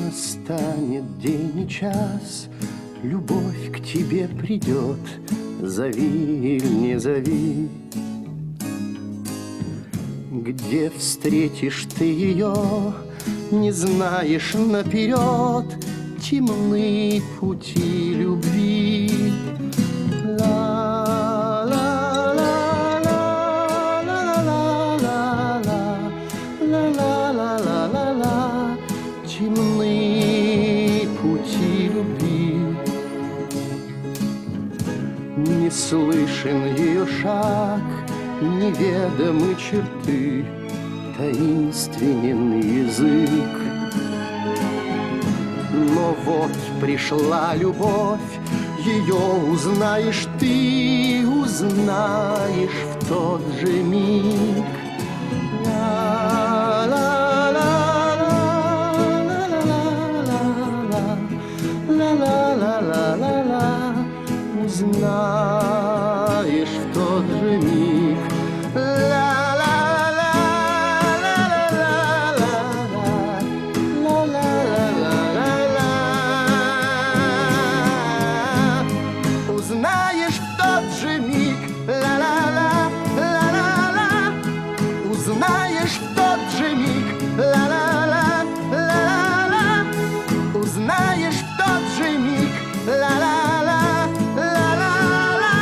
настанет день и час, любовь к тебе придет, зови или не зови. Где встретишь ты ее, не знаешь наперед, темны пути любви. Ла-ла-ла-ла-ла-ла-ла-ла-ла-ла-ла-ла-ла-ла, темны пути любви. Не слышен ее шаг, неведомы черты, таинственен язык. Но вот пришла любовь, ее узнаешь ты, узнаешь в тот же миг. Ла-ла-ла-ла-ла-ла-ла-ла-ла-ла-ла-ла, узнаешь в тот же миг. Узнаешь в тот же миг, ла-ла-ла, ла-ла-ла. Узнаешь в тот же миг, ла-ла-ла, ла-ла-ла. Узнаешь в тот же миг, ла-ла-ла, ла-ла-ла.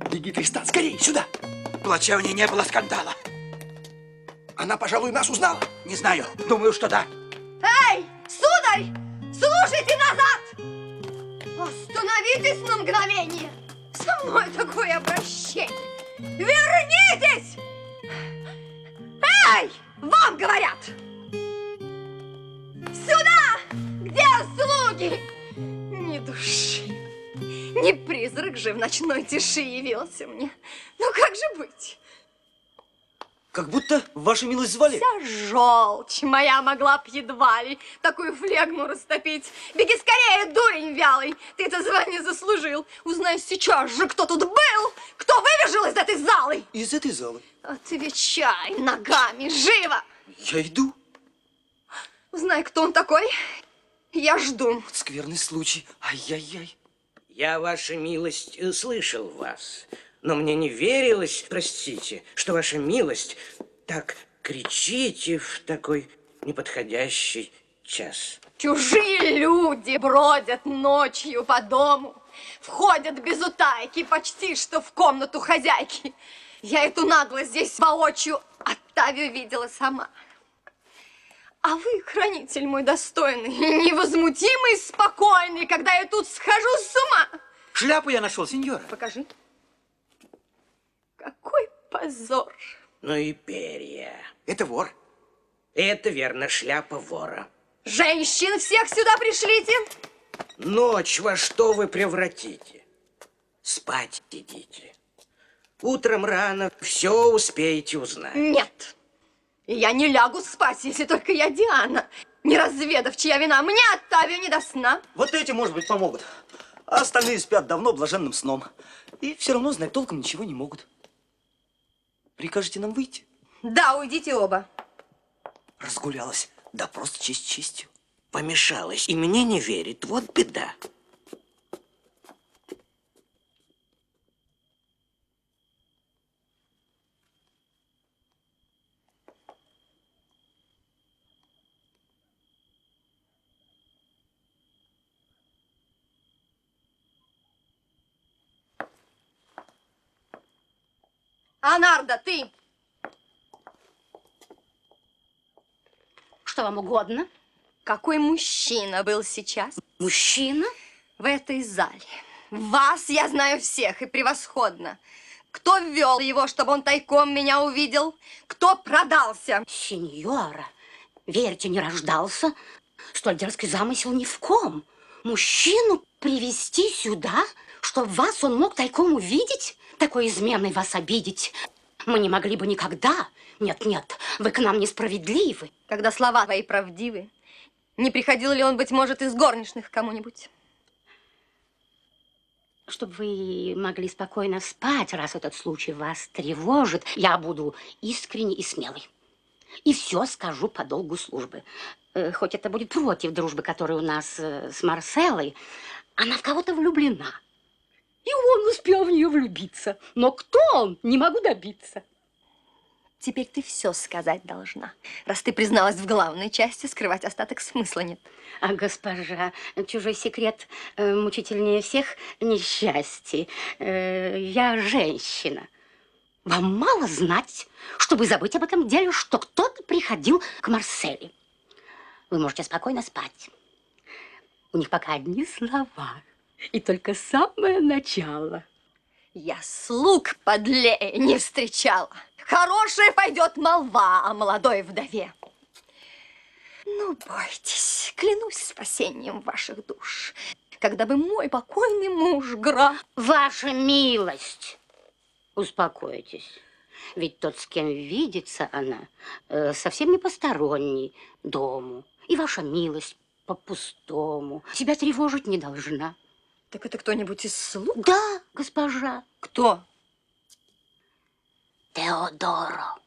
Беги, Тристан, скорей, сюда! В Плачевне не было скандала. Она, пожалуй, нас узнала. Не знаю, думаю, что да. Эй, сударь, слушайте назад! Остановитесь на мгновение. Со мной такое обращение. Вернитесь! Эй, вам говорят! Сюда, где слуги! Ни души. Не призрак же в ночной тиши явился мне. Ну как же быть? Как будто ваша милость звали. Вся желчь моя могла б едва ли такую флегму растопить. Беги скорее, дурень вялый. Ты это звание заслужил. Узнай сейчас же, кто тут был, кто выбежал из этой залы. Из этой залы? Отвечай ногами, живо. Я иду. Узнай, кто он такой. Я жду. Вот скверный случай. Ай-яй-яй. Я, ваша милость, слышал вас, но мне не верилось, простите, что ваша милость так кричите в такой неподходящий час. Чужие люди бродят ночью по дому, входят без утайки почти что в комнату хозяйки. Я эту наглость здесь воочию Оттавию видела сама. А вы, хранитель мой достойный, невозмутимый, спокойный, когда я тут схожу с ума. Шляпу я нашел, сеньора. Покажи. Какой позор. Ну и перья. Это вор. Это верно, шляпа вора. Женщин всех сюда пришлите. Ночь во что вы превратите? Спать идите. Утром рано все успеете узнать. Нет. Я не лягу спать, если только я Диана. Не разведав, чья вина, мне Оттавию не до сна. Вот эти, может быть, помогут. А остальные спят давно блаженным сном. И все равно знать толком ничего не могут. Прикажете нам выйти? Да, уйдите оба. Разгулялась. Да просто честь честью. Помешалась и мне не верит. Вот беда. Анарда, ты! Что вам угодно? Какой мужчина был сейчас Мужчина? в этой зале? Вас я знаю всех и превосходно. Кто ввел его, чтобы он тайком меня увидел? Кто продался? Сеньора, верьте, не рождался. Столь дерзкий замысел ни в ком. Мужчину привести сюда, чтобы вас он мог тайком увидеть? Такой изменой вас обидеть мы не могли бы никогда. Нет, нет, вы к нам несправедливы. Когда слова твои правдивы, не приходил ли он, быть может, из горничных к кому-нибудь? Чтобы вы могли спокойно спать, раз этот случай вас тревожит, я буду искренней и смелой. И все скажу по долгу службы. Хоть это будет против дружбы, которая у нас с Марселой, она в кого-то влюблена. И он успел в нее влюбиться. Но кто он, не могу добиться. Теперь ты все сказать должна. Раз ты призналась в главной части, скрывать остаток смысла нет. А госпожа, чужой секрет мучительнее всех несчастий. Я женщина. Вам мало знать, чтобы забыть об этом деле, что кто-то приходил к Марселе. Вы можете спокойно спать. У них пока одни слова. И только самое начало. Я слуг подлее не встречала. Хорошая пойдет молва о молодой вдове. Ну, бойтесь, клянусь спасением ваших душ. Когда бы мой покойный муж, граф... Ваша милость, успокойтесь. Ведь тот, с кем видится она, совсем не посторонний дому. И ваша милость по-пустому себя тревожить не должна. Так это кто-нибудь из слуг? Да, госпожа. Кто? Теодоро.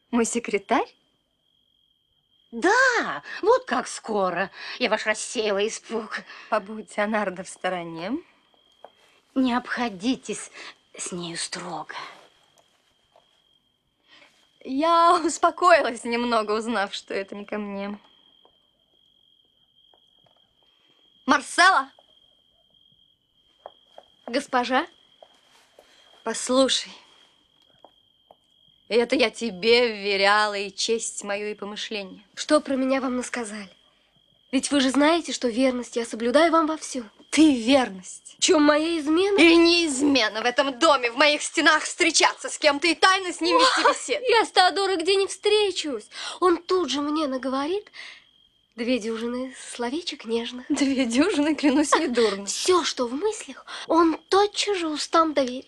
Мой секретарь? Да, вот как скоро. Я ваш рассеяла испуг. Побудьте, Анарда, в стороне. Не обходитесь с нею строго. Я успокоилась немного, узнав, что это не ко мне. Марсела? Госпожа? Послушай, это я тебе вверяла и честь мою, и помышление. Что про меня вам насказали? Ведь вы же знаете, что верность я соблюдаю вам во всем. Ты верность. В чем моя измена? И не измена в этом доме, в моих стенах встречаться с кем-то и тайно с ним вести беседу. Я с Теодорой где не встречусь. Он тут же мне наговорит 2 дюжины словечек нежных. 2 дюжины, клянусь, недурно. Все, что в мыслях, он тотчас же устам доверит.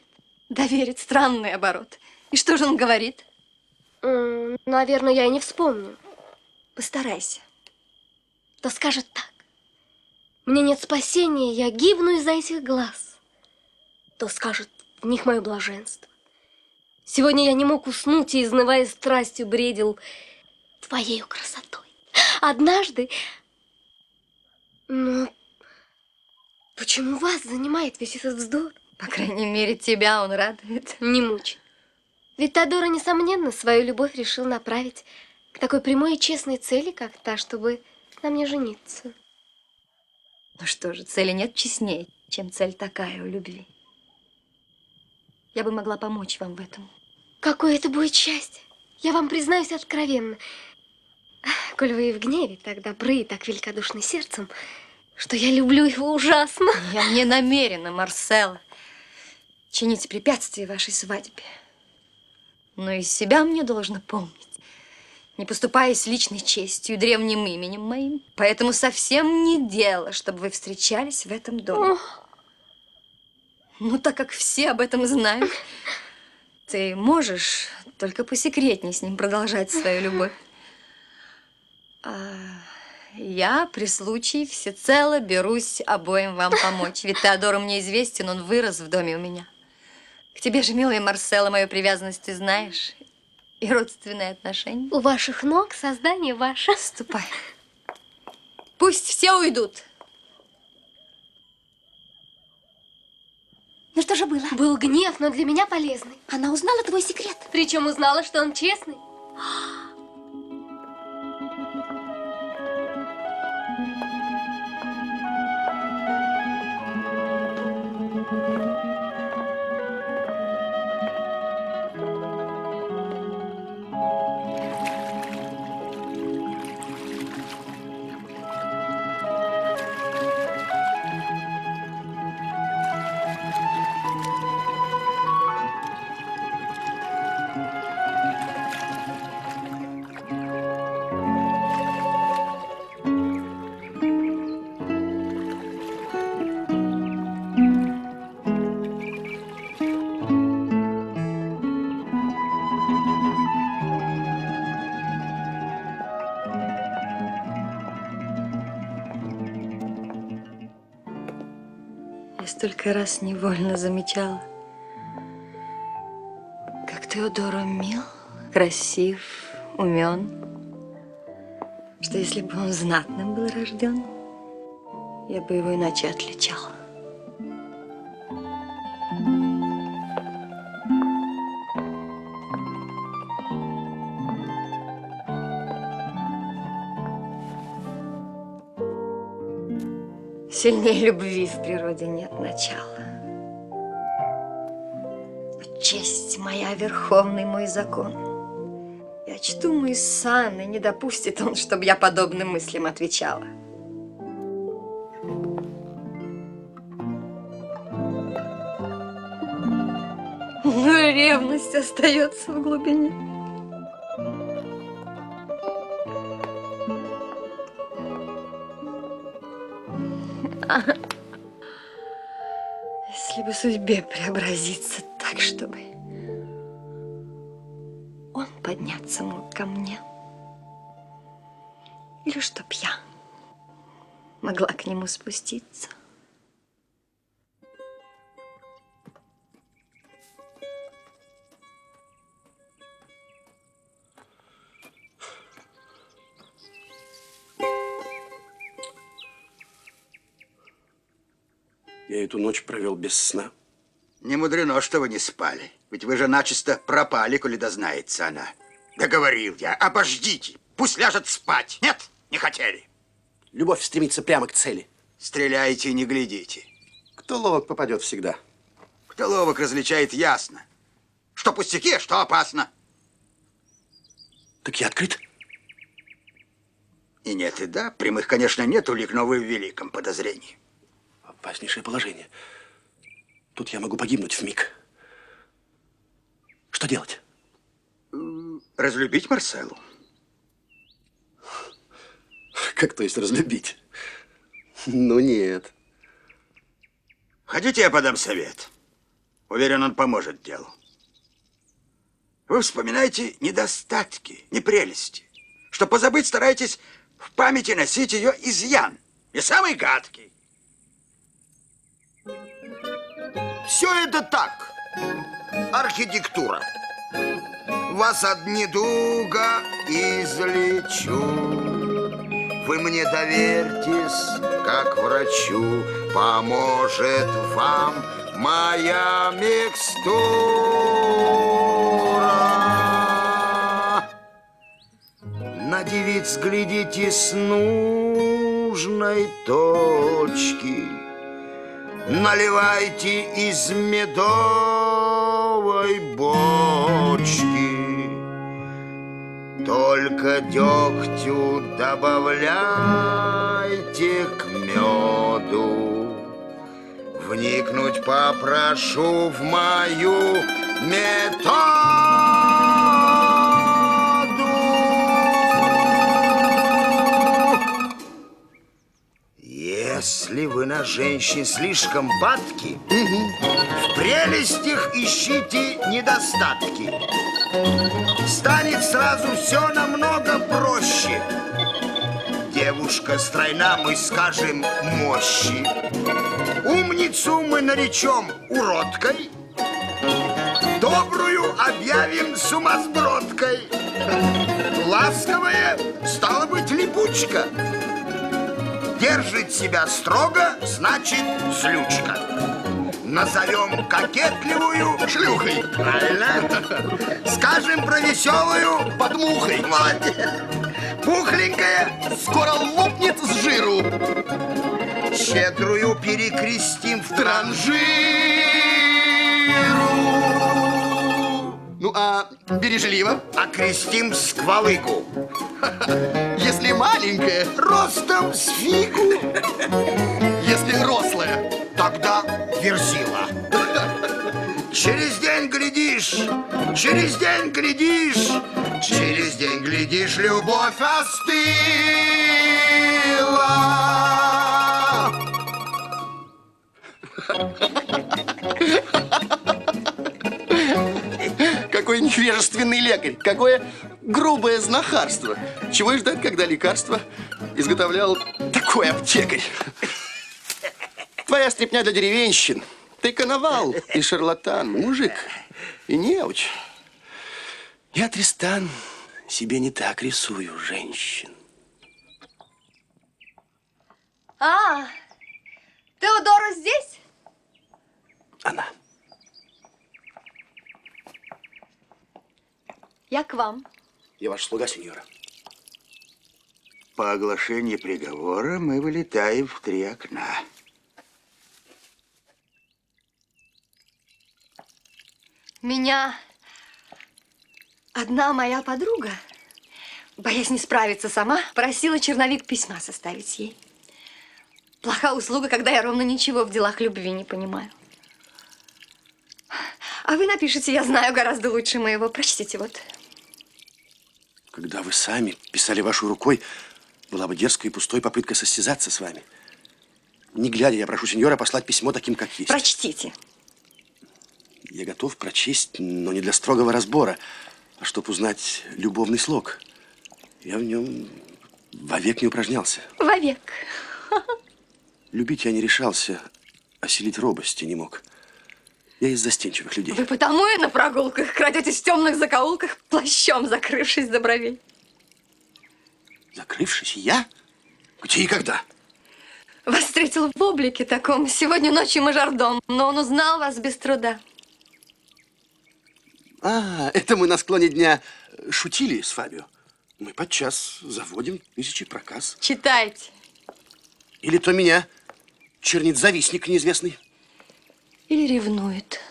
Доверит, странный оборот. И что же он говорит? Наверное, я и не вспомню. Постарайся. То скажет так. Мне нет спасения, я гибну из-за этих глаз. То скажет, в них мое блаженство. Сегодня я не мог уснуть и, изнывая страстью, бредил твоею красотой. Однажды... Но почему вас занимает весь этот вздор? По крайней мере, тебя он радует. Не мучай. Ведь Теодора, несомненно, свою любовь решил направить к такой прямой и честной цели, как та, чтобы на мне жениться. Ну что же, цели нет честнее, чем цель такая у любви. Я бы могла помочь вам в этом. Какое это будет счастье! Я вам признаюсь откровенно. Коль вы и в гневе так добры и так великодушны сердцем, что я люблю его ужасно. Я не намерена, Марсела, чинить препятствия вашей свадьбе. Но и себя мне должно помнить, не поступаясь личной честью и древним именем моим. Поэтому совсем не дело, чтобы вы встречались в этом доме. Ну, так как все об этом знают, ты можешь только посекретней с ним продолжать свою любовь. А я при случае всецело берусь обоим вам помочь. Ведь Теодор мне известен, он вырос в доме у меня. К тебе же, милая Марсела, мою привязанность ты знаешь. И родственные отношения. У ваших ног создание ваше. Ступай. Пусть все уйдут. Ну что же было? Был гнев, но для меня полезный. Она узнала твой секрет. Причем узнала, что он честный. Я столько раз невольно замечала, как Теодора мил, красив, умен, что если бы он знатным был рожден, я бы его иначе отличала. Сильнее любви в природе нет начала. Честь моя, верховный мой закон. Я чту мой сан, и не допустит он, чтобы я подобным мыслям отвечала. Но ревность остается в глубине. Если бы судьбе преобразиться так, чтобы он подняться мог ко мне, или чтоб я могла к нему спуститься. Я эту ночь провел без сна. Не мудрено, что вы не спали. Ведь вы же начисто пропали, коли дознается она. Да говорил я, обождите, пусть ляжет спать. Нет, не хотели. Любовь стремится прямо к цели. Стреляйте и не глядите. Кто ловок, попадет всегда. Кто ловок, различает ясно. Что пустяки, а что опасно. Так я открыт? И нет, и да. Прямых, конечно, нет улик, но вы в великом подозрении. Опаснейшее положение. Тут я могу погибнуть вмиг. Что делать? Разлюбить Марселу? Как то есть разлюбить? Ну нет. Хотите, я подам совет? Уверен, он поможет делу. Вы вспоминаете недостатки, непрелести. Что позабыть, старайтесь в памяти носить ее изъян. И самый гадкий. Все это так. Архитектура. Вас от недуга излечу. Вы мне доверьтесь, как врачу. Поможет вам моя микстура. На девиц глядите с нужной точки. Наливайте из медовой бочки. Только дегтю добавляйте к меду. Вникнуть попрошу в мою методу. Если вы на женщин слишком падки, в прелестях ищите недостатки. Станет сразу все намного проще. Девушка стройна, мы скажем мощи. Умницу мы наречем уродкой. Добрую объявим сумасбродкой. Ласковая, стала быть, липучка. Держит себя строго, значит, злючка. Назовем кокетливую шлюхой. Правильно? Скажем про веселую подмухой. Молодец. Пухленькая скоро лопнет с жиру. Щедрую перекрестим в транжиру. Ну, а бережливо? Окрестим сквалыгу. Если маленькая, Ростом с фигу. если рослая. Тогда верзила. Через день глядишь, через день глядишь, через день глядишь, любовь остыла. Какой невежественный лекарь, какое грубое знахарство. Чего и ждать, когда лекарство изготовлял такой аптекарь. твоя стряпня для деревенщин. Ты коновал и шарлатан, мужик и неуч. Я, Тристан, себе не так рисую женщин. А, Теодора здесь? Она. Я к вам. Я ваш слуга, сеньора. По оглашении приговора мы вылетаем в 3 окна. Меня одна моя подруга, боясь не справиться сама, просила черновик письма составить ей. Плохая услуга, когда я ровно ничего в делах любви не понимаю. А вы напишите, я знаю гораздо лучше моего. Прочтите вот. Когда вы сами писали вашей рукой, была бы дерзкой и пустой попытка состязаться с вами. Не глядя, я прошу сеньора послать письмо таким, как есть. Прочтите. Я готов прочесть, но не для строгого разбора, а чтобы узнать любовный слог. Я в нем вовек не упражнялся. Вовек. Любить я не решался, осилить робости не мог. Я из застенчивых людей. Вы потому и на прогулках крадетесь в темных закоулках, плащом закрывшись до бровей. Закрывшись, я? Где и когда? Вас встретил в облике таком сегодня ночью мажордом, но он узнал вас без труда. А, это мы на склоне дня шутили с Фабио. Мы подчас заводим 1000 проказ. Читайте. Или то меня чернит завистник неизвестный. Или ревнует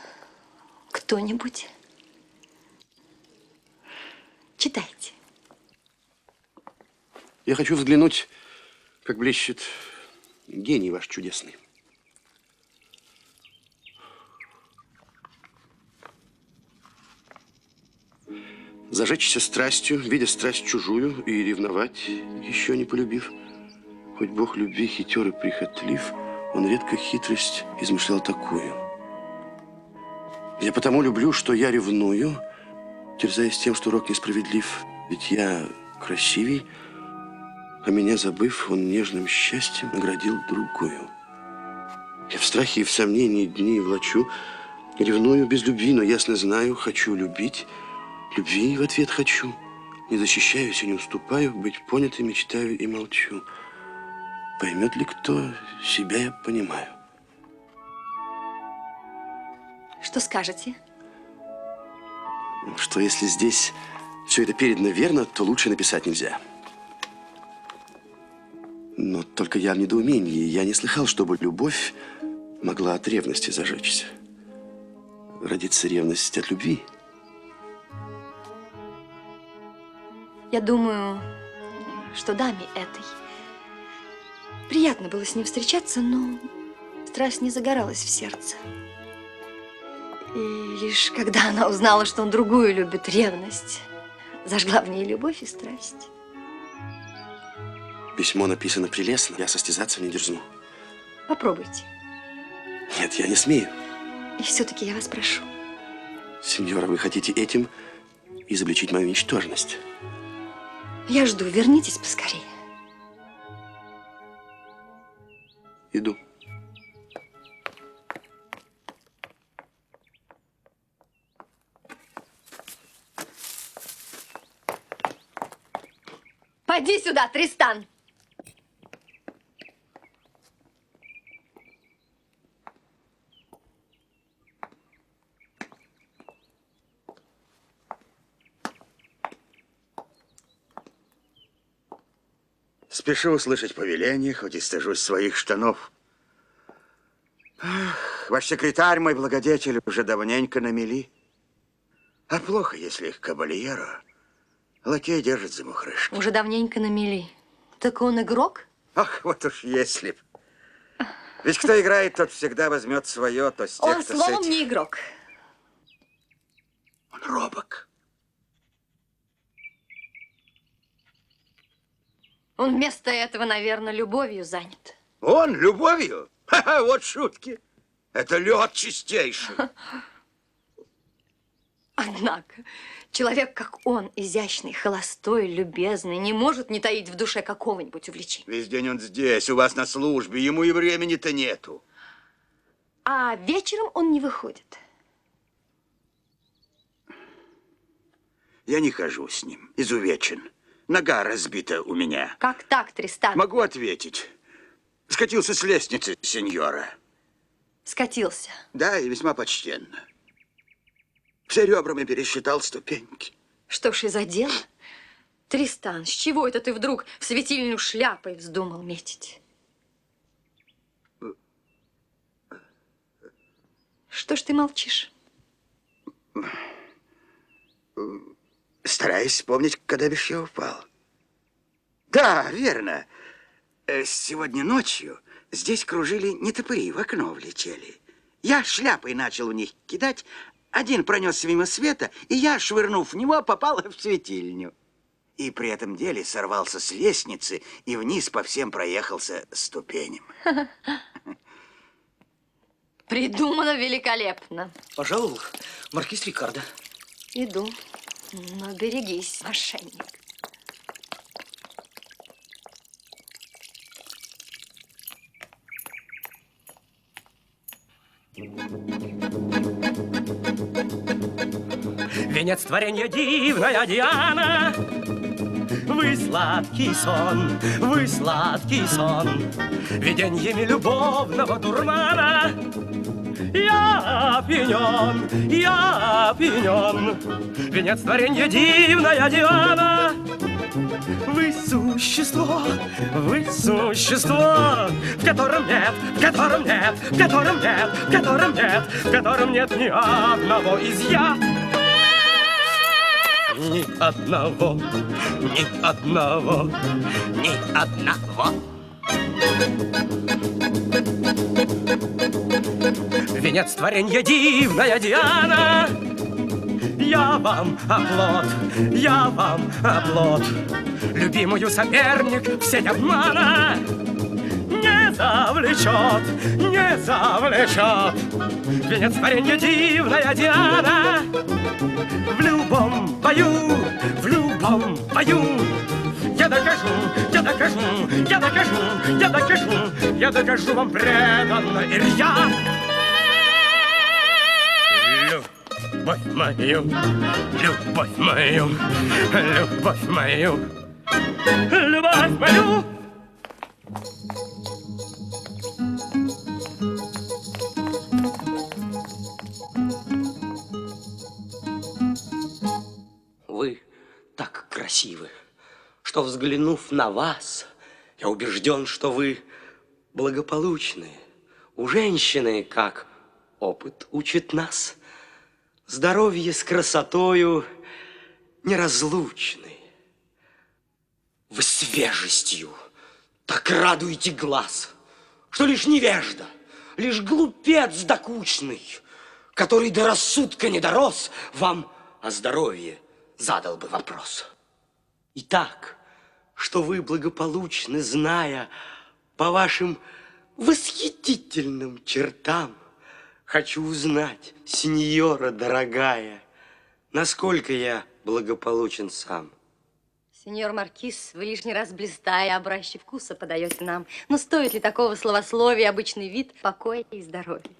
кто-нибудь. Читайте. Я хочу взглянуть, как блещет гений ваш чудесный. Зажечься страстью, видя страсть чужую, и ревновать, еще не полюбив. Хоть Бог любви хитер и прихотлив, он редко хитрость измышлял такую. Я потому люблю, что я ревную, терзаясь тем, что рок несправедлив. Ведь я красивей, а меня забыв, он нежным счастьем наградил другую. Я в страхе и в сомнении дни влачу, ревную без любви, но ясно знаю, хочу любить. Любви в ответ хочу. Не защищаюсь и не уступаю, быть понятой мечтаю и молчу. Поймет ли кто, себя я понимаю. Что скажете? Что если здесь все это передано верно, то лучше написать нельзя. Но только я в недоумении. Я не слыхал, чтобы любовь могла от ревности зажечься. Родится ревность от любви. Я думаю, что даме этой приятно было с ним встречаться, но страсть не загоралась в сердце. И лишь когда она узнала, что он другую любит, ревность зажгла в ней любовь и страсть. Письмо написано прелестно, я состязаться не дерзну. Попробуйте. Нет, я не смею. И все-таки я вас прошу. Сеньора, вы хотите этим изобличить мою ничтожность? Я жду, вернитесь поскорее. Иду. Поди сюда, Тристан. Спешу услышать повеление, хоть и стыжусь своих штанов. Ах, ваш секретарь, мой благодетель, уже давненько на мели. А плохо, если их кабальеро лакей держит за мухрышки. Уже давненько на мели. Так он игрок? Ах, вот уж если б. Ведь кто играет, тот всегда возьмет свое, то с тех, Он кто словом с этих. не игрок. Он робок. Он вместо этого, наверное, любовью занят. Он любовью? Ха-ха, вот шутки. Это лед чистейший. Однако, человек, как он, изящный, холостой, любезный, не может не таить в душе какого-нибудь увлечения. Весь день он здесь, у вас на службе, ему и времени-то нету. А вечером он не выходит. Я не хожу с ним, изувечен. Нога разбита у меня. Как так, Тристан? Могу ответить. Скатился с лестницы, сеньора. Скатился. Да, и весьма почтенно. Все ребрами пересчитал ступеньки. Что ж и за дело? Тристан, с чего это ты вдруг в светильню шляпой вздумал метить? Что ж ты молчишь? Стараюсь вспомнить, когда бишь я упал. Да, верно. Сегодня ночью здесь кружили нетопыри, в окно влетели. Я шляпой начал в них кидать. Один пронесся мимо света, и я, швырнув в него, попал в светильню. И при этом деле сорвался с лестницы и вниз по всем проехался ступеням. Придумано великолепно. Пожалуй, маркиз Рикардо. Иду. Но берегись, мошенник. Венец творенья дивная Диана, вы сладкий сон, виденьями любовного дурмана. Я опьянен, венец творенья дивная Диана. Вы существо, в котором нет, ни одного изъяна. Ни одного. Венец творенья дивная Диана, я вам оплот, любимую соперник в сеть обмана не завлечет. Венец творенья дивная Диана, в любом бою, я докажу вам преданно и рьяно. Любовь мою. Вы так красивы, что, взглянув на вас, я убежден, что вы благополучны. У женщины, как опыт учит нас, здоровье с красотою неразлучны. Вы свежестью так радуете глаз, что лишь невежда, лишь глупец докучный, который до рассудка не дорос, вам о здоровье задал бы вопрос. Итак, что вы благополучны, зная по вашим восхитительным чертам, хочу узнать, сеньора дорогая, насколько я благополучен сам. Сеньор Маркиз, вы лишний раз блистая образчик вкуса подаете нам. Но стоит ли такого словословия обычный вид покоя и здоровья?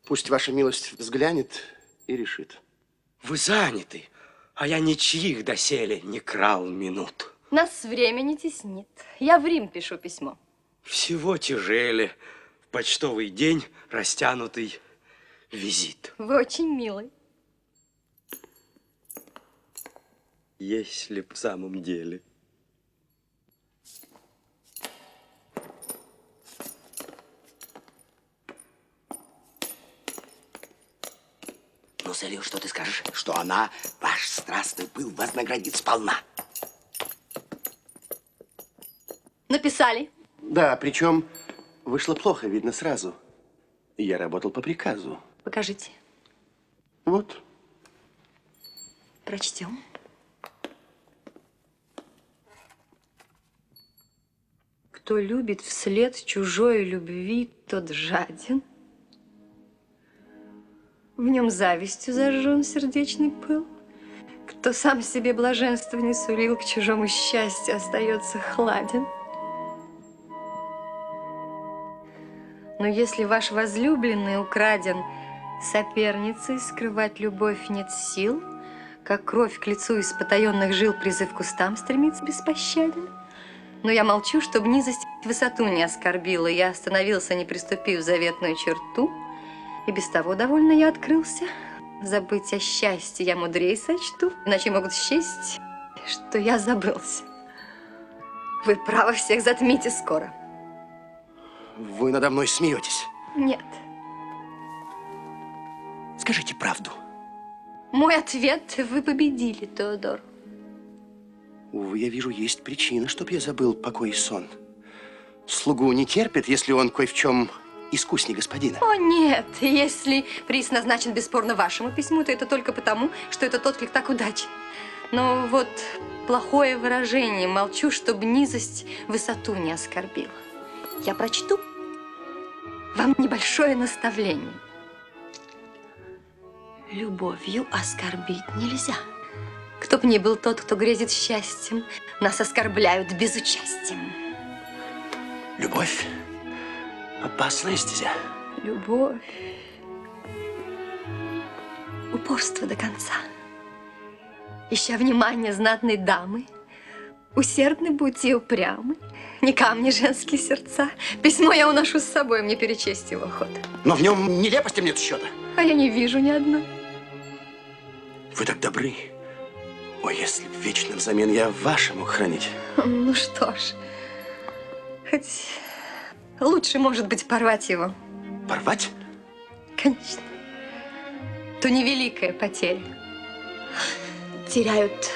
Пусть ваша милость взглянет и решит. Вы заняты, а я ничьих доселе не крал минут. Нас время не теснит. Я в Рим пишу письмо. Всего тяжели в почтовый день растянутый визит. Вы очень милый. Если б в самом деле. Ну, Селио, что ты скажешь? Что она, ваш страстный пыл, вознаградит сполна. Написали? Да, причем вышло плохо, видно сразу. Я работал по приказу. Покажите. Вот. Прочтем. Кто любит вслед чужой любви, тот жаден. В нем завистью зажжен сердечный пыл. Кто сам себе блаженства не сулил, к чужому счастью остается хладен. Но если ваш возлюбленный украден соперницей, скрывать любовь нет сил, как кровь к лицу из потаенных жил призыв к устам стремится беспощаден. Но я молчу, чтобы низость высоту не оскорбила. Я остановился, не приступив заветную черту, и без того довольно я открылся. Забыть о счастье я мудрее сочту, иначе могут счесть, что я забылся. Вы, право, всех затмите скоро. Вы надо мной смеетесь. Нет. Скажите правду. Мой ответ: вы победили, Теодор. Увы, я вижу, есть причина, чтоб я забыл покой и сон. Слугу не терпит, если он кое в чем искусней господина. О, нет. Если приз назначен бесспорно вашему письму, то это только потому, что этот отклик так удачен. Но вот плохое выражение. Молчу, чтобы низость высоту не оскорбила. Я прочту вам небольшое наставление. Любовью оскорбить нельзя. Кто б ни был тот, кто грезит счастьем, нас оскорбляют безучастием. Любовь – опасная стезя. Любовь. Упорство до конца. Ища внимание знатной дамы, усердны будьте и упрямы. Не камни женские сердца. Письмо я уношу с собой, мне перечесть его охота. Но в нем нелепостям нет счета. А я не вижу ни одной. Вы так добры. Ой, если б вечно взамен я вашим мог хранить. Ну что ж, хоть лучше, может быть, порвать его. Порвать? Конечно. То невеликая потеря. Теряют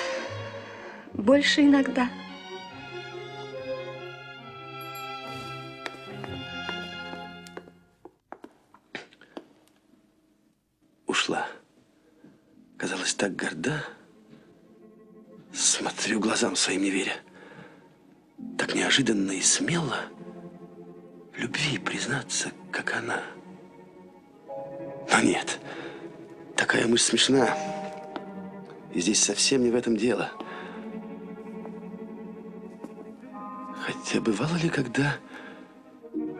больше иногда. Ушла. Казалось, так горда. Смотрю глазам своим не веря. Так неожиданно и смело в любви признаться, как она. Но нет, такая мысль смешна. И здесь совсем не в этом дело. Хотя бывало ли когда,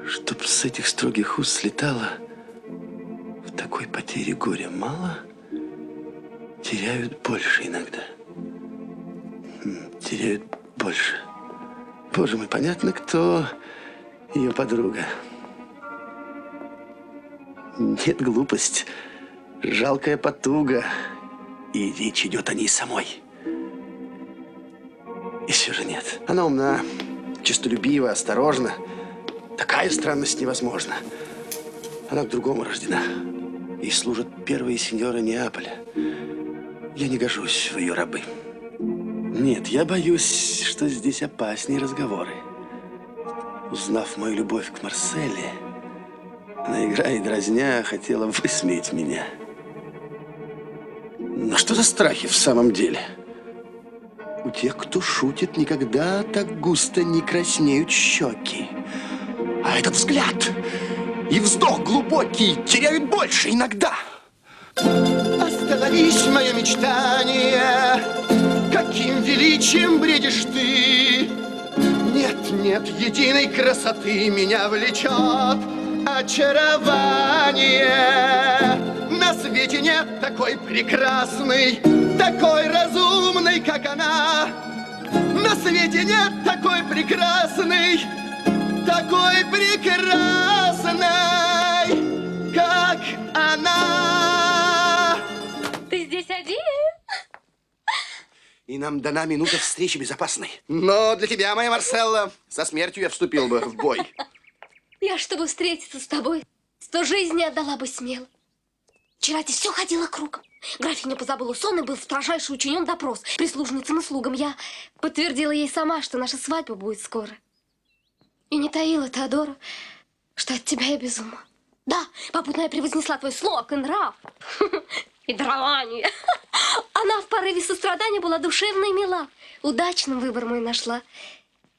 чтоб с этих строгих уст слетало, в такой потере горя мало, теряют больше иногда. Теряют больше. Боже мой, понятно, кто ее подруга. Нет, глупость, жалкая потуга. И речь идет о ней самой. И все же нет. Она умна, честолюбива, осторожна. Такая странность невозможна. Она к другому рождена. Ей служат первые сеньоры Неаполя. Я не гожусь в ее рабы. Нет, я боюсь, что здесь опаснее разговоры. Узнав мою любовь к Марселле, она, играя и дразня, хотела высмеять меня. Но что за страхи в самом деле? У тех, кто шутит, никогда так густо не краснеют щеки. А этот взгляд и вздох глубокий теряют больше иногда. Остановись, мое мечтание, каким величием бредишь ты. Нет, нет, единой красоты меня влечет очарование. На свете нет такой прекрасной, такой разумной, как она. На свете нет такой прекрасной, такой прекрасной, как она. Ты здесь один? И нам дана минута встречи безопасной. Но для тебя, моя Марселла, со смертью я вступил бы в бой. Я, чтобы встретиться с тобой, 100 жизней отдала бы смело. Вчера здесь все ходило кругом. Графиня позабыла сон, и был строжайше учинен допрос прислужницам и слугам. Я подтвердила ей сама, что наша свадьба будет скоро. И не таила, Теодора, что от тебя я без ума. Да, попутно я превознесла твой слог и нрав. И дарование. Она в порыве сострадания была душевна и мила. Удачным выбор мой нашла.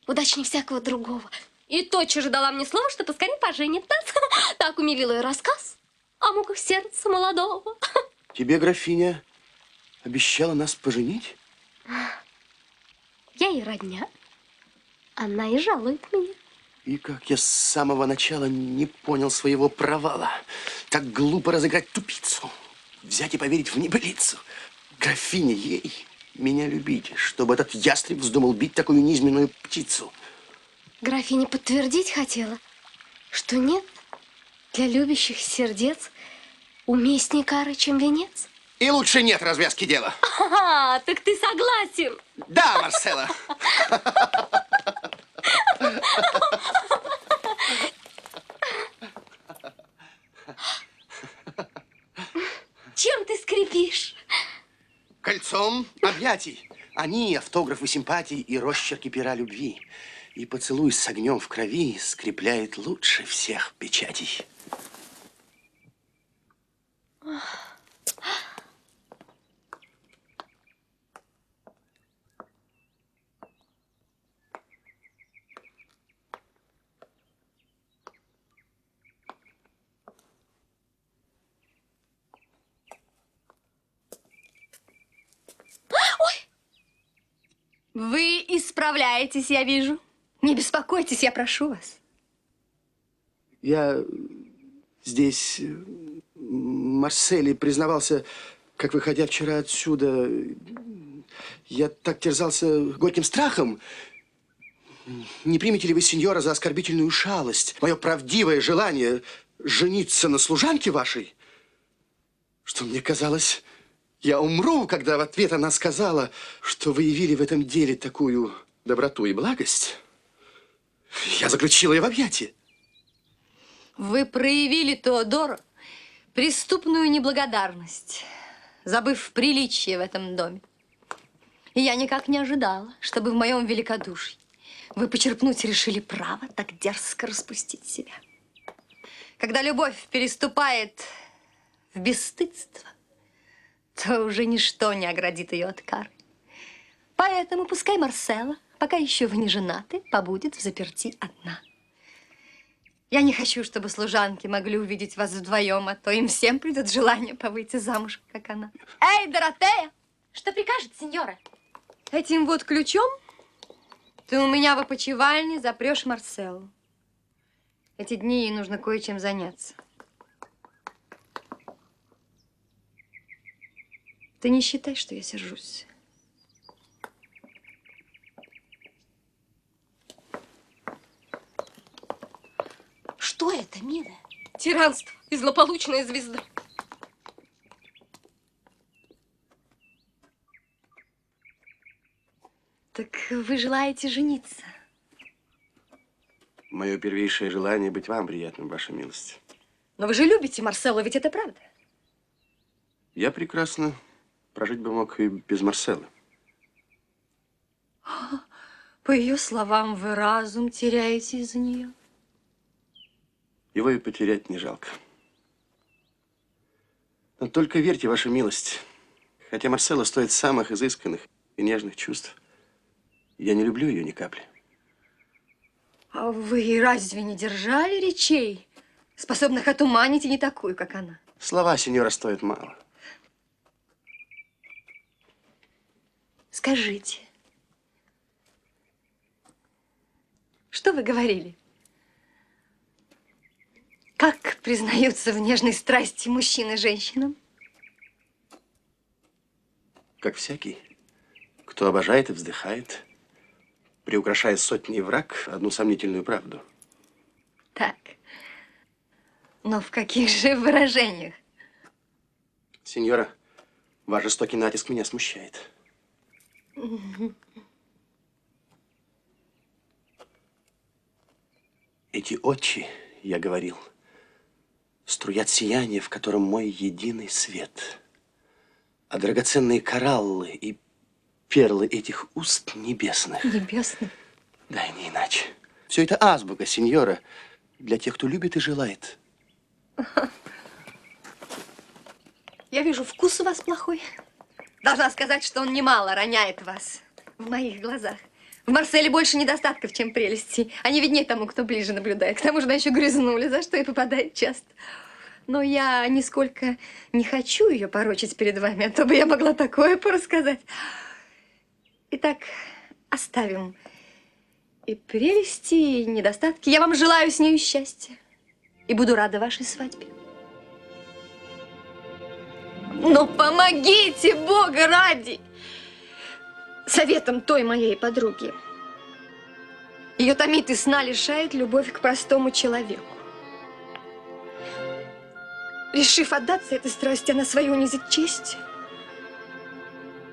Удачнее всякого другого. И тотчас же дала мне слово, что поскорее поженит нас. Так умилил ее рассказ о муках сердца молодого. Тебе, графиня, обещала нас поженить? Я ей родня. Она и жалует меня. И как я с самого начала не понял своего провала. Так глупо разыграть тупицу. Взять и поверить в небылицу. Графине ей меня любить, чтобы этот ястреб вздумал бить такую низменную птицу. Графиня подтвердить хотела, что нет для любящих сердец уместней кары, чем венец. И лучше нет развязки дела. А, так ты согласен? Да, Марселла. Чем ты скрипишь? Кольцом объятий. Они автографы симпатий и росчерки пера любви. И поцелуй с огнем в крови скрепляет лучше всех печатей. Вы исправляетесь, я вижу. Не беспокойтесь, я прошу вас. Я здесь Марселе признавался, как выходя вчера отсюда, я так терзался горьким страхом. Не примете ли вы, сеньора, за оскорбительную шалость мое правдивое желание жениться на служанке вашей, что мне казалось, я умру, когда в ответ она сказала, что вы явили в этом деле такую доброту и благость. Я заключила ее в объятия. Вы проявили, Теодор, преступную неблагодарность, забыв приличие в этом доме. И я никак не ожидала, чтобы в моем великодушии вы почерпнуть решили право так дерзко распустить себя. Когда любовь переступает в бесстыдство, то уже ничто не оградит ее от кары. Поэтому пускай Марселла, пока еще вы не женаты, побудет взаперти одна. Я не хочу, чтобы служанки могли увидеть вас вдвоем, а то им всем придет желание повыйти замуж, как она. Эй, Доротея! Что прикажет, сеньора? Этим вот ключом ты у меня в опочивальне запрешь Марселлу. Эти дни ей нужно кое-чем заняться. Ты не считай, что я сержусь. Что это, милая? Тиранство и злополучная звезда. Так вы желаете жениться? Мое первейшее желание быть вам приятным, ваша милость. Но вы же любите Марселлу, ведь это правда? Я прекрасно прожить бы мог и без Марселлы. По ее словам, вы разум теряете из-за нее. Его и потерять не жалко. Но только верьте, ваша милость, хотя Марселла стоит самых изысканных и нежных чувств, я не люблю ее ни капли. А вы разве не держали речей, способных отуманить и не такую, как она? Слова сеньора стоят мало. Скажите, что вы говорили? Как признаются в нежной страсти мужчины женщинам? Как всякий, кто обожает и вздыхает, приукрашая сотни враг одну сомнительную правду. Так. Но в каких же выражениях? Сеньора, ваш жестокий натиск меня смущает. Эти очи, я говорил, струят сияние, в котором мой единый свет. А драгоценные кораллы и перлы этих уст небесных. Небесных? Да, и не иначе. Все это азбука, сеньора, для тех, кто любит и желает. Я вижу, вкус у вас плохой. Должна сказать, что он немало роняет вас в моих глазах. В Марселе больше недостатков, чем прелестей. Они виднее тому, кто ближе наблюдает. К тому же она еще грязнули, за что и попадает часто. Но я нисколько не хочу ее порочить перед вами, а то бы я могла такое порассказать. Итак, оставим и прелести, и недостатки. Я вам желаю с нею счастья и буду рада вашей свадьбе. Но помогите, Бога ради, советом той моей подруги. Ее томит и сна лишает любовь к простому человеку. Решив отдаться этой страсти, она свою унизит честь,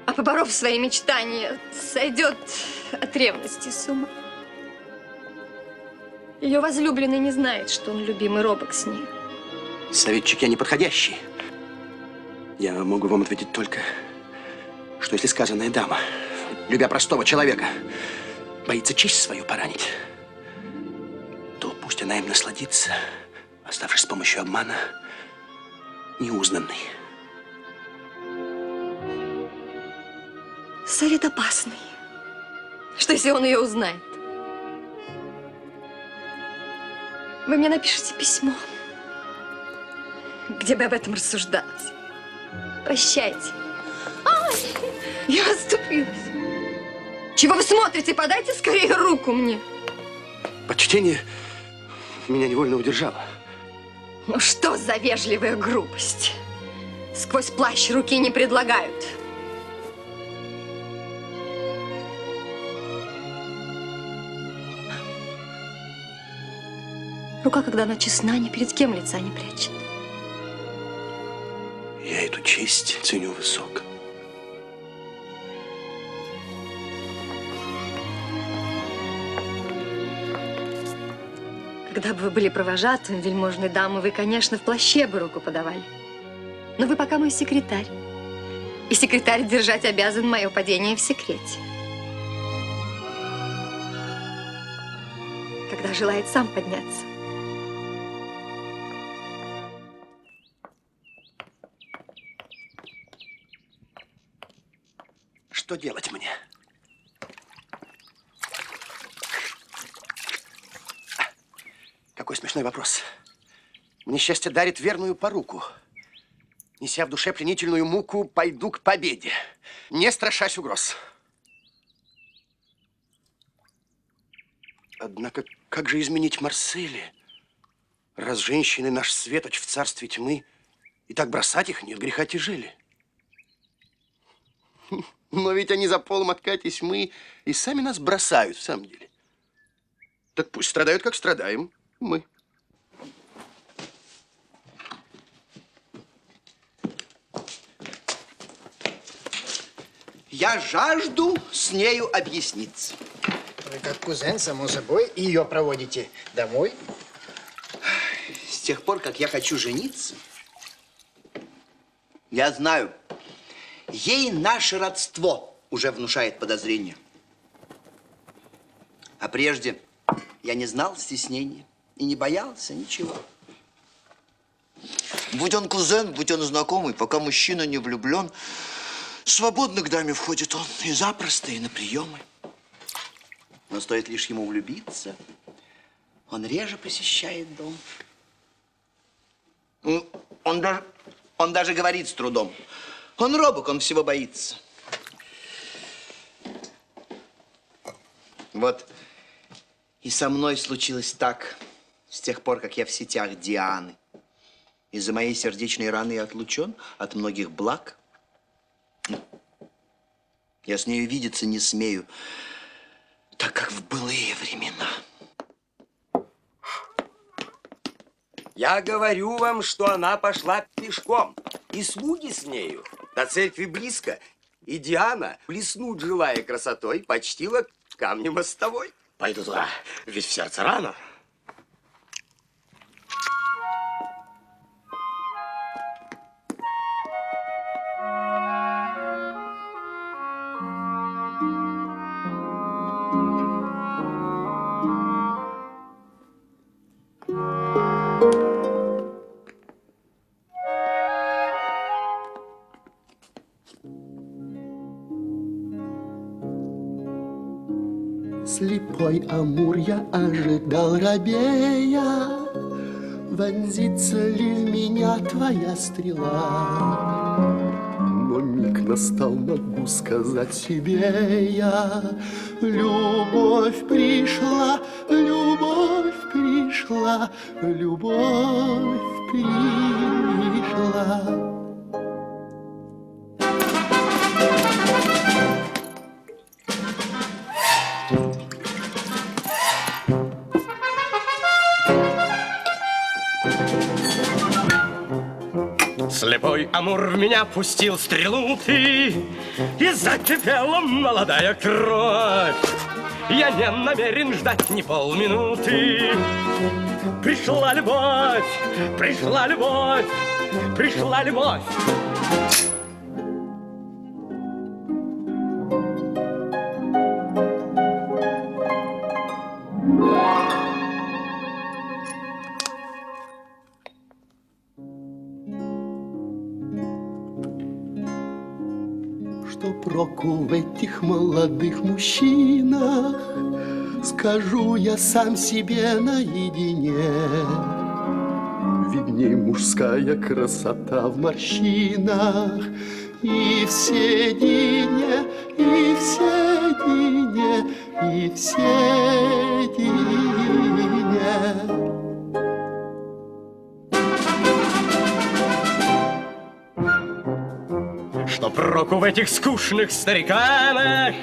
а поборов свои мечтания, сойдет от ревности с ума. Ее возлюбленный не знает, что он любимый робок с ней. Советчик я неподходящий. Я могу вам ответить только, что если сказанная дама, любя простого человека, боится честь свою поранить, то пусть она им насладится, оставшись с помощью обмана неузнанной. Совет опасный. Что, если он ее узнает? Вы мне напишите письмо, где бы об этом рассуждалось. Прощайте. Ай, я оступилась. Чего вы смотрите? Подайте скорее руку мне. Почтение меня невольно удержало. Ну что за вежливая грубость? Сквозь плащ руки не предлагают. Рука, когда она честна, ни перед кем лица не прячет. Я эту честь ценю высоко. Когда бы вы были провожатым вельможной дамы, вы, конечно, в плаще бы руку подавали. Но вы пока мой секретарь. И секретарь держать обязан мое падение в секрете. Когда желает сам подняться. Что делать мне? Какой смешной вопрос. Мне счастье дарит верную поруку. Неся в душе пленительную муку, пойду к победе, не страшась угроз. Однако, как же изменить Марселе, раз женщины наш светоч в царстве тьмы, и так бросать их нет греха тяжели? Но ведь они за полом откатись мы и сами нас бросают в самом деле. Так пусть страдают, как страдаем мы. Я жажду с нею объясниться. Вы как кузен, само собой, ее проводите домой. С тех пор, как я хочу жениться, я знаю, ей наше родство уже внушает подозрения. А прежде я не знал стеснения и не боялся ничего. Будь он кузен, будь он знакомый, пока мужчина не влюблен, свободно к даме входит он и запросто, и на приемы. Но стоит лишь ему влюбиться, он реже посещает дом. Он даже говорит с трудом. Он робок, он всего боится. Вот и со мной случилось так с тех пор, как я в сетях Дианы. Из-за моей сердечной раны я отлучен от многих благ. Я с нею видеться не смею, так как в былые времена. Я говорю вам, что она пошла пешком, и слуги с нею. До церкви близко, и Диана, блеснуть желая красотой, почтила камни мостовой. Пойду туда, ведь в сердце рано. Слепой Амур, я ожидал рабея, вонзится ли в меня твоя стрела? давно миг настал, могу сказать себе я. Любовь пришла, любовь пришла, любовь пришла. Слепой Амур в меня пустил стрелу ты, и закипела молодая кровь. Я не намерен ждать ни полминуты. Пришла любовь, пришла любовь, пришла любовь. Что проку в этих молодых мужчинах, скажу я сам себе наедине. Видней мужская красота в морщинах, и в седине, и в седине, и в седине. Что проку в этих скучных стариканах,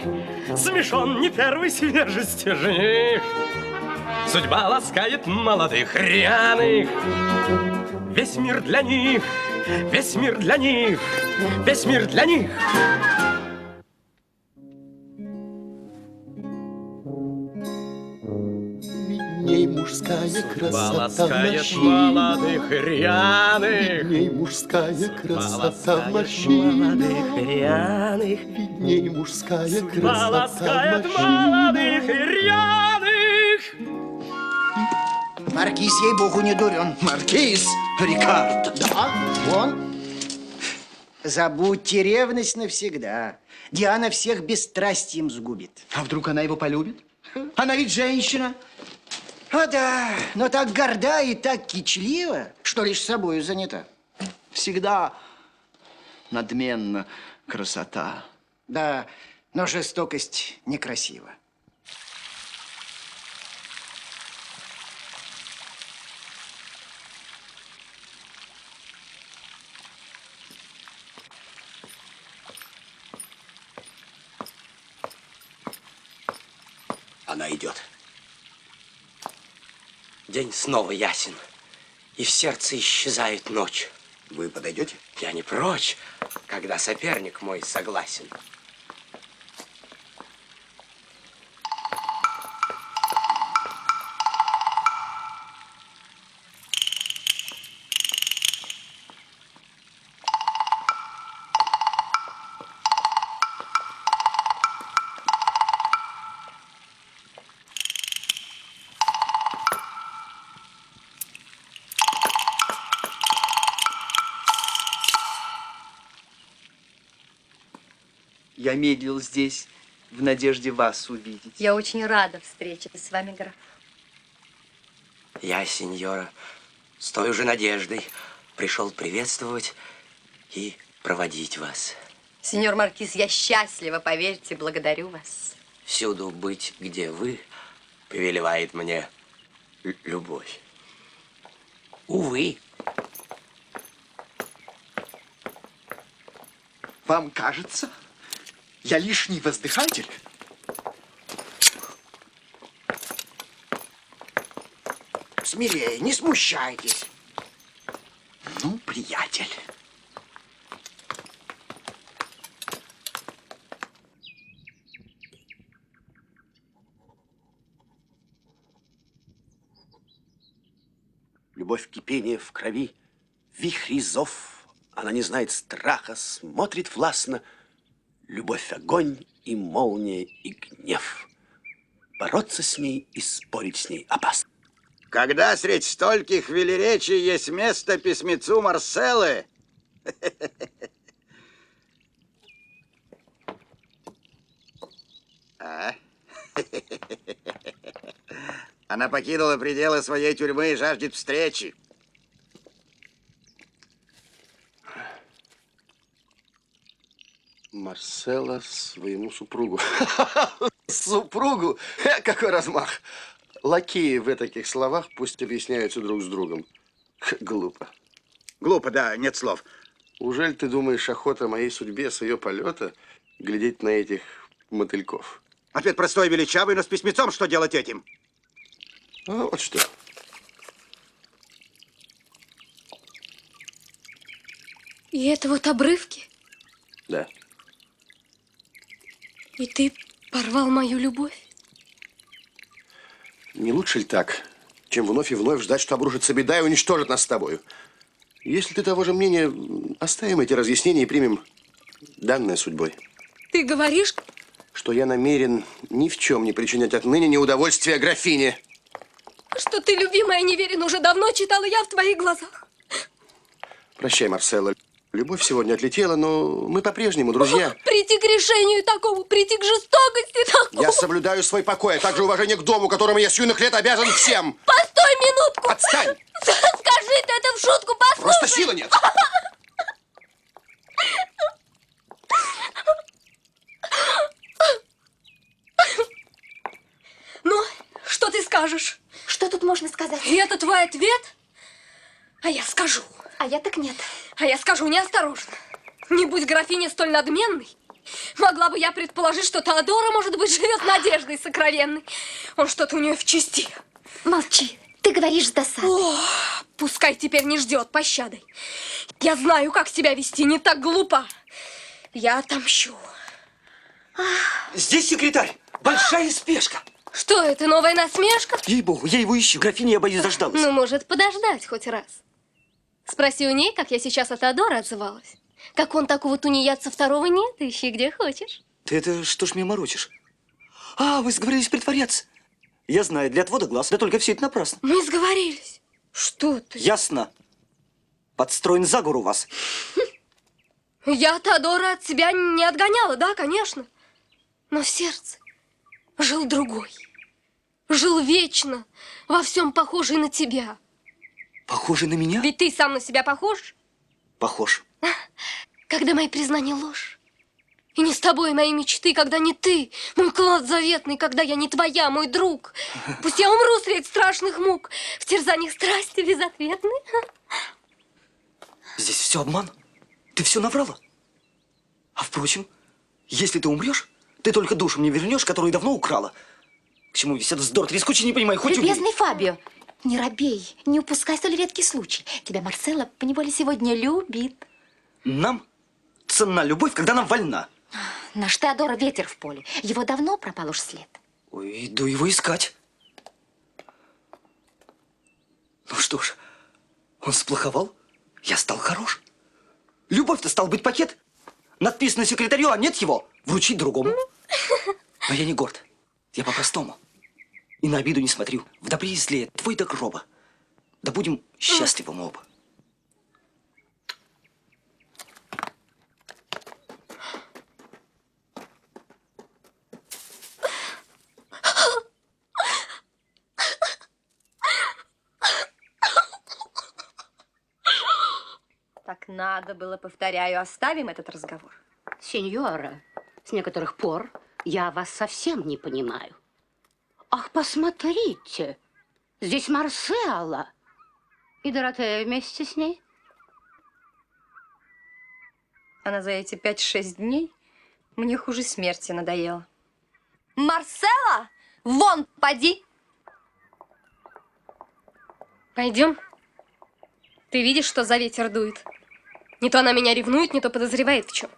смешон не первой свежести жених. Судьба ласкает молодых рьяных. Весь мир для них, весь мир для них, весь мир для них. Видней мужская красота в Ласкает морщинах, молодых рьяных. видней мужская красота в Молодых морщинах, рьяных. видней мужская Судьба красота в ласкает молодых морщинах. рьяных. Маркиз, ей-богу, не дурен. Маркиз Рикард. Да, он. Забудьте ревность навсегда. Диана всех бесстрастием сгубит. А вдруг она его полюбит? Она ведь женщина. О да, но так горда и так кичлива, что лишь собою занята. Всегда надменна красота. Да, но жестокость некрасива. Она идет. День снова ясен, и в сердце исчезает ночь. Вы подойдете? Я не прочь, когда соперник мой согласен. Я медлил здесь в надежде вас увидеть. Я очень рада встрече с вами, граф. Я, сеньора, с той же надеждой пришел приветствовать и проводить вас. Сеньор Маркиз, я счастлива, поверьте, благодарю вас. Всюду быть, где вы, повелевает мне любовь. Увы. Вам кажется, я лишний воздыхатель? Смелее, не смущайтесь. Ну, приятель. Любовь кипение в крови, вихрь и зов. Она не знает страха, смотрит властно. Любовь огонь и молния и гнев. Бороться с ней и спорить с ней опасно. Когда средь стольких велеречий есть место письмецу Марселлы, она покинула пределы своей тюрьмы и жаждет встречи. Марселла своему супругу. Супругу? Какой размах! Лакеи в таких словах пусть объясняются друг с другом. Глупо. Глупо, да, нет слов. Ужель ты думаешь, охота моей судьбе с ее полета глядеть на этих мотыльков? Ответ простой и величавый, но с письмецом что делать этим? А вот что. И это вот обрывки? Да. И ты порвал мою любовь? Не лучше ли так, чем вновь и вновь ждать, что обрушится беда и уничтожит нас с тобою? Если ты того же мнения, оставим эти разъяснения и примем данное судьбой. Ты говоришь? Что я намерен ни в чем не причинять отныне неудовольствия графине. Что ты, любимая, неверен, уже давно читала я в твоих глазах. Прощай, Марселла. Любовь сегодня отлетела, но мы по-прежнему друзья. Прийти к решению такому, прийти к жестокости такому. Я соблюдаю свой покой, а также уважение к дому, которому я с юных лет обязан всем. Постой минутку. Отстань. Скажи ты это в шутку, послушай. Просто силы нет. Ну, что ты скажешь? Что тут можно сказать? И это твой ответ? А я скажу. А я так нет. А я скажу неосторожно. Не будь графиня столь надменной, могла бы я предположить, что Теодора, может быть, живет надеждой сокровенной. Он что-то у нее в части. Молчи. Ты говоришь с досадой. О, пускай теперь не ждет пощады. Я знаю, как себя вести, не так глупо. Я отомщу. Здесь секретарь. Большая спешка. Что это, новая насмешка? Ей-богу, я его ищу. Графиня, я боюсь, заждалась. Ну, может, подождать хоть раз. Спроси у ней, как я сейчас от Теодора отзывалась. Как он такого тунеядца второго нет, ищи где хочешь. Ты это что ж мне морочишь? А, вы сговорились притворяться. Я знаю, для отвода глаз. Да только все это напрасно. Мы сговорились. Что ты? Ясно. Подстроен заговор у вас. Я Теодора от себя не отгоняла, да, конечно. Но в сердце жил другой. Жил вечно, во всем похожий на тебя. Похожий на меня? Ведь ты сам на себя похож? Похож. Когда мои признания ложь. И не с тобой мои мечты, когда не ты, мой клад заветный, когда я не твоя, мой друг. Пусть я умру средь страшных мук, в терзаниях страсти безответной. Здесь все обман. Ты все наврала. А впрочем, если ты умрешь, ты только душу мне вернешь, которую давно украла. К чему весь этот вздор? Трескучий, не понимаю, хоть убей. Любезный Фабио, не робей, не упускай столь редкий случай. Тебя Марселла поневоле сегодня любит. Нам ценна любовь, когда нам вольна. Наш Теодора ветер в поле. Его давно пропал уж след. Ой, иду его искать. Ну что ж, он сплоховал, я стал хорош. Любовь-то стал быть пакет. Надписано секретарю, а нет его, вручить другому. Но я не горд, я по-простому. И на обиду не смотрю. В добре и зле, твой до гроба. Да будем счастливы мы оба. Так надо было, повторяю, оставим этот разговор. Сеньора, с некоторых пор я вас совсем не понимаю. Ах, посмотрите, здесь Марселла. И Доротея вместе с ней. Она за эти 5-6 дней мне хуже смерти надоела. Марселла, вон, поди! Пойдем. Ты видишь, что за ветер дует? Не то она меня ревнует, не то подозревает в чем.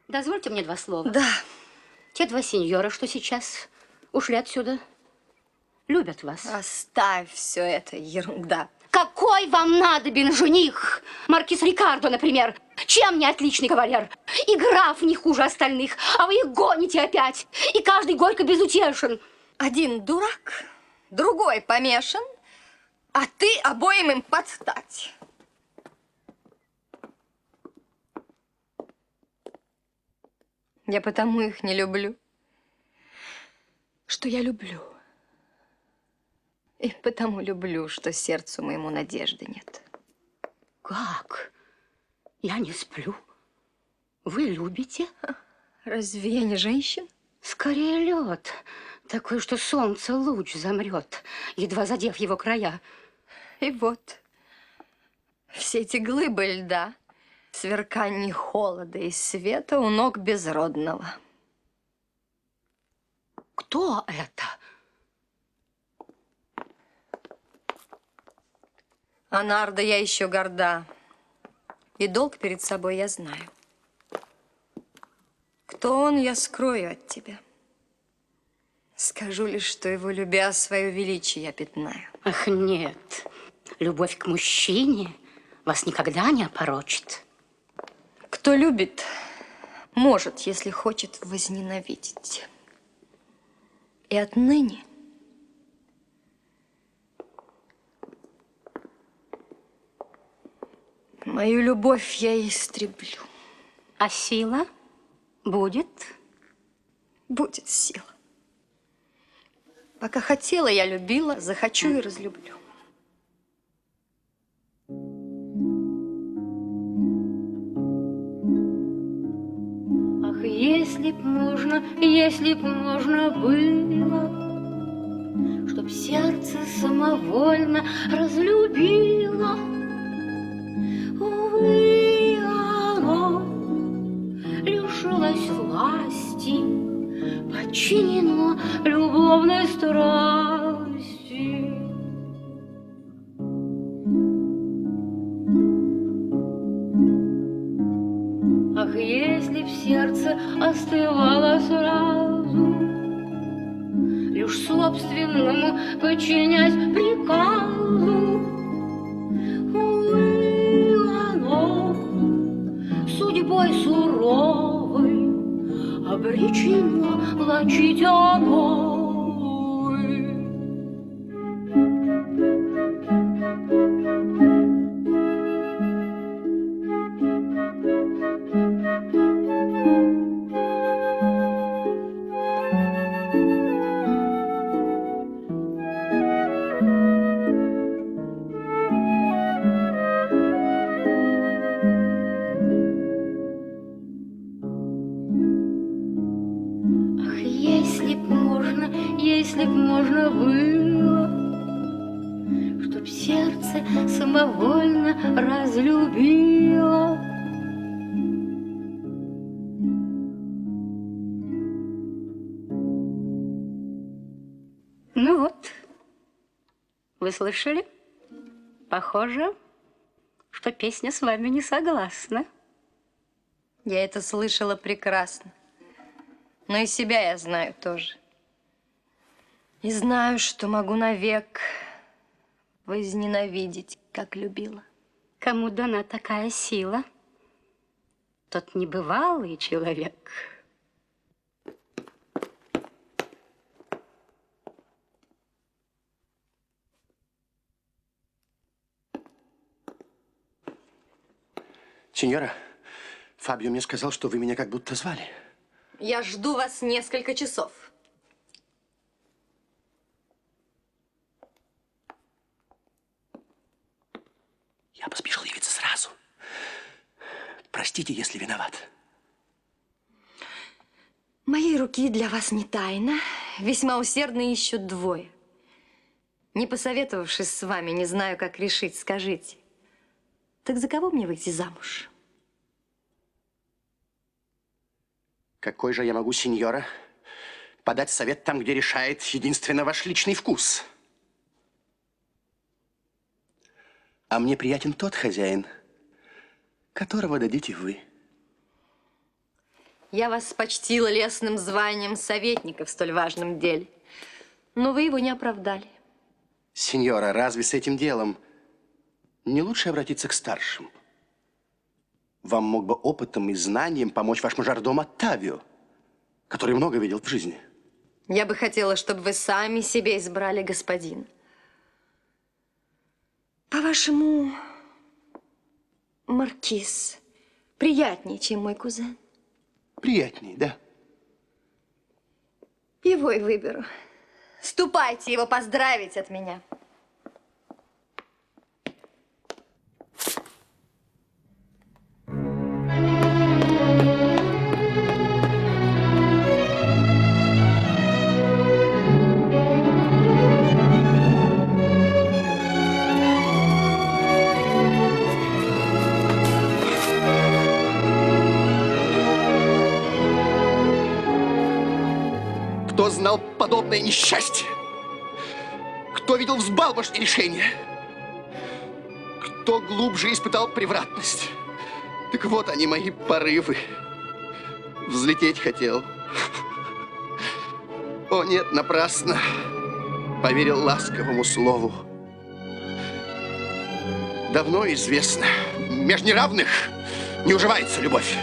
Дозвольте мне два слова. Да. Те два сеньора, что сейчас ушли отсюда, любят вас. Оставь все это, ерунда. Какой вам надобен жених? Маркиз Рикардо, например. Чем не отличный кавалер? И граф не хуже остальных, а вы их гоните опять. И каждый горько безутешен. Один дурак, другой помешан, а ты обоим им подстать. Я потому их не люблю, что я люблю. И потому люблю, что сердцу моему надежды нет. Как? Я не сплю. Вы любите? Разве я не женщина? Скорее лед, такой, что солнце луч замрет, едва задев его края. И вот все эти глыбы льда, сверканье холода и света у ног безродного. Кто это? А Нарда я еще горда, и долг перед собой я знаю. Кто он, я скрою от тебя. Скажу лишь, что его, любя, свое величие я пятнаю. Ах, нет. Любовь к мужчине вас никогда не опорочит. Кто любит, может, если хочет, возненавидеть. И отныне мою любовь я истреблю. А сила будет? Будет сила. Пока хотела, я любила, захочу и разлюблю. Ах, если б можно было, чтоб сердце самовольно разлюбило. Увы, оно лишилось власти, подчинено любовной страсти. Ах, если б сердце остывало сразу, лишь собственному подчинясь приказу, увы, оно судьбой суровой обречено влачить обои. Если б можно было, чтоб сердце самовольно разлюбило. Ну вот, вы слышали? Похоже, что песня с вами не согласна. Я это слышала прекрасно. Но и себя я знаю тоже. И знаю, что могу навек возненавидеть, как любила. Кому дана такая сила, тот небывалый человек. Сеньора, Фабио мне сказал, что вы меня как будто звали. Я жду вас несколько часов. Я поспешил явиться сразу. Простите, если виноват. Моей руки для вас не тайна. Весьма усердно ищут двое. Не посоветовавшись с вами, не знаю, как решить, скажите. Так за кого мне выйти замуж? Какой же я могу, сеньора, подать совет там, где решает единственно ваш личный вкус? А мне приятен тот хозяин, которого дадите вы. Я вас почтила лестным званием советника в столь важном деле, но вы его не оправдали. Сеньора, разве с этим делом не лучше обратиться к старшим? Вам мог бы опытом и знанием помочь ваш мажордом Оттавио, который много видел в жизни. Я бы хотела, чтобы вы сами себе избрали господина. По-вашему, маркиз приятнее, чем мой кузен? Приятнее, да. Его и выберу. Ступайте его поздравить от меня. Кто знал подобное несчастье? Кто видел взбалмошные решения? Кто глубже испытал превратность? Так вот они, мои порывы. Взлететь хотел. О, нет, напрасно. Поверил ласковому слову. Давно известно, меж неравных не уживается любовь.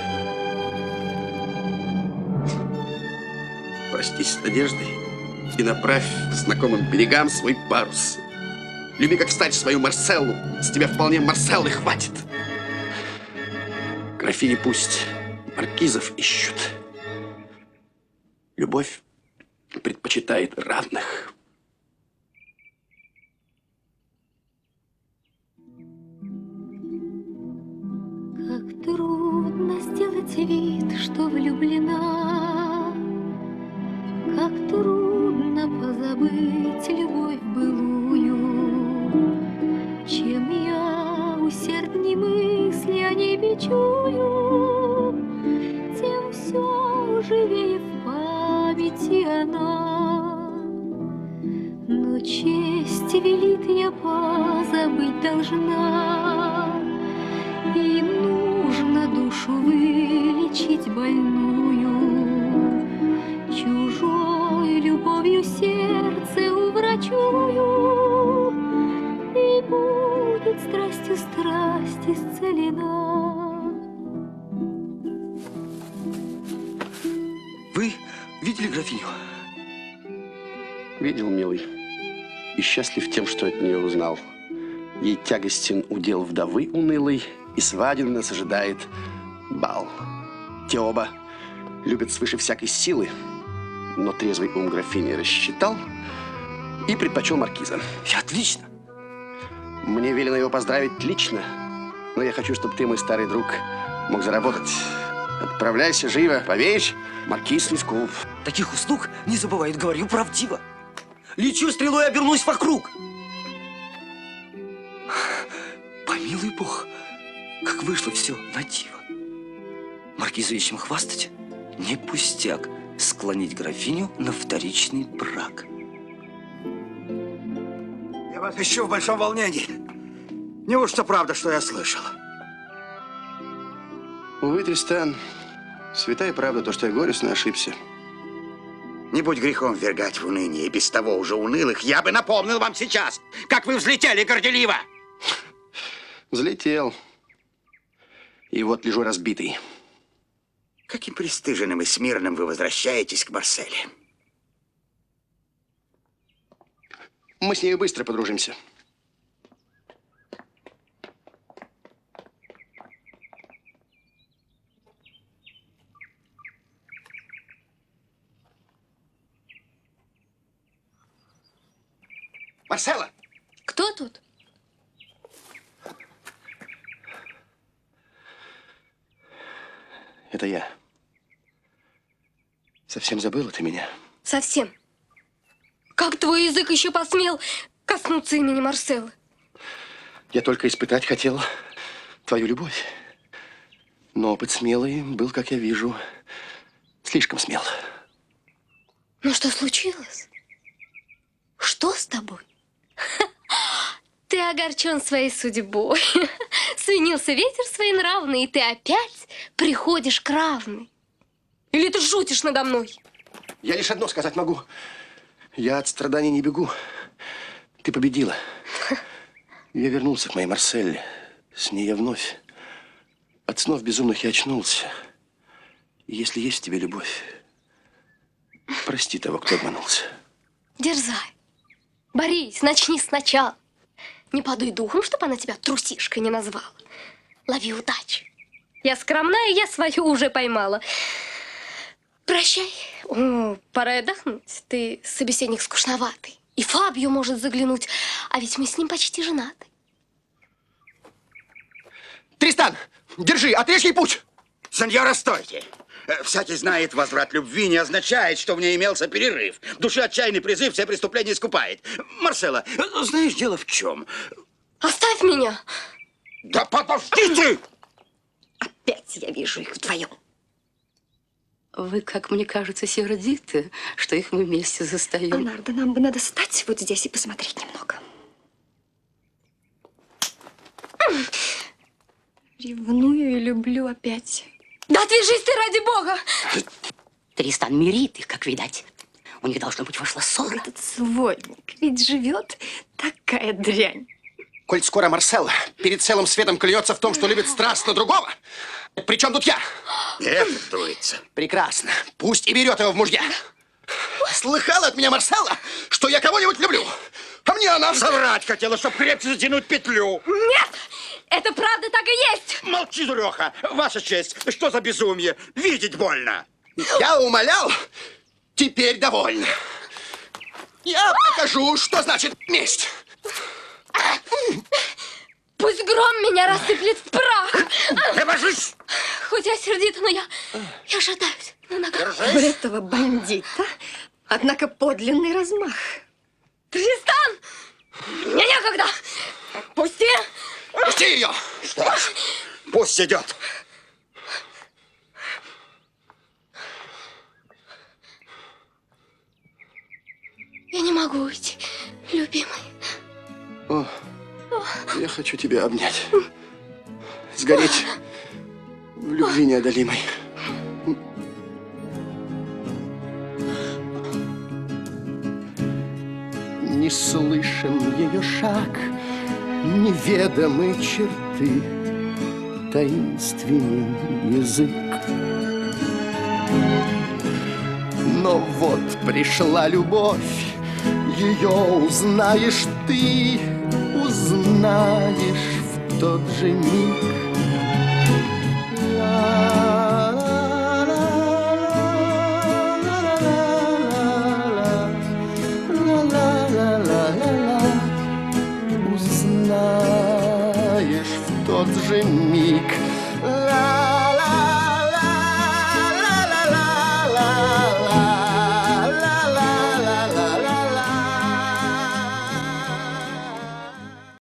Простись с надеждой и направь к знакомым берегам свой парус. Люби как стать свою Марселлу, с тебя вполне Марселлы хватит. Графини пусть маркизов ищут. Любовь предпочитает равных. Как трудно сделать вид, что влюблена, как трудно позабыть любовь былую. Чем я усердней мысли о ней бичую, тем все живее в памяти она. Но честь велит, я позабыть должна, и нужно душу вылечить больную. Чужой любовью сердце уврачую, и будет страстью страсть исцелена. Вы видели графиню? Видел, милый, и счастлив тем, что от нее узнал. Ей тягостен удел вдовы унылой, и свадебно нас ожидает бал. Те оба любят свыше всякой силы, но трезвый ум графини рассчитал и предпочел маркиза. И отлично. Мне велено его поздравить лично, но я хочу, чтобы ты, мой старый друг, мог заработать. Отправляйся живо, поверь, маркиз не скуп. Таких услуг не забывают, говорю правдиво. Лечу стрелой, обернусь вокруг. Помилуй Бог, как вышло все на диво. Маркизу есть чем хвастать. Не пустяк склонить графиню на вторичный брак. Я вас ищу в большом волнении. Неужто правда, что я слышал? Увы, Тристан, святая правда, то, что я горестно ошибся. Не будь грехом ввергать в уныние, и без того уже унылых, я бы напомнил вам сейчас, как вы взлетели горделиво. Взлетел. И вот лежу разбитый. Каким пристыженным и смиренным вы возвращаетесь к Марселе. Мы с ней быстро подружимся. Марселла! Кто тут? Это я. Совсем забыла ты меня? Совсем. Как твой язык еще посмел коснуться имени Марселлы? Я только испытать хотел твою любовь. Но опыт смелый был, как я вижу, слишком смел. Ну что случилось? Что с тобой? Ты огорчен своей судьбой. Свинился ветер своенравный, и ты опять приходишь к равной. Или ты шутишь надо мной? Я лишь одно сказать могу. Я от страданий не бегу. Ты победила. Я вернулся к моей Марселле. С ней я вновь. От снов безумных я очнулся. И если есть в тебе любовь, прости того, кто обманулся. Дерзай. Борись, начни сначала. Не падай духом, чтобы она тебя трусишкой не назвала. Лови удачу. Я скромная, я свою уже поймала. Прощай. О, пора отдохнуть. Ты собеседник скучноватый. И Фабио может заглянуть, а ведь мы с ним почти женаты. Тристан, держи, отрежь ей путь! Сеньора, стойте! Всякий знает, возврат любви не означает, что в ней имелся перерыв. В душе отчаянный призыв все преступления искупает. Марселла, знаешь, дело в чем? Оставь меня! Да подождите! Опять я вижу их вдвоем. Вы, как мне кажется, сердиты, что их мы вместе застаем. Леонардо, нам бы надо стать вот здесь и посмотреть немного. Ревную и люблю опять. Да отвяжись ты, ради бога! Тристан мирит их, как видать. У них, должно быть, вышла ссора. Этот сводник ведь живет такая дрянь. Коль скоро Марселла перед целым светом клянется в том, что любит страстно другого, при чем тут я? Этот дуется. Прекрасно. Пусть и берет его в мужья. Слыхала от меня Марселла, что я кого-нибудь люблю. А мне она... Соврать хотела, чтобы крепче затянуть петлю. Нет! Это правда так и есть! Молчи, дуреха. Ваша честь, что за безумие? Видеть больно. Я умолял, теперь довольна. Я покажу, что значит месть. Пусть гром меня рассыплет в прах! Не божись! Хоть я сердита, но я шатаюсь на ногах. У этого бандита, однако, подлинный размах. Тристан! Мне некогда! Пусти! Пусти ее! Что ж, пусть идет. Я не могу уйти, любимый. О, я хочу тебя обнять. Сгореть в любви неодолимой. Не слышен ее шаг, неведомы черты, таинственен язык. Но вот пришла любовь, ее узнаешь ты, узнаешь в тот же миг. Узнаешь в тот же миг.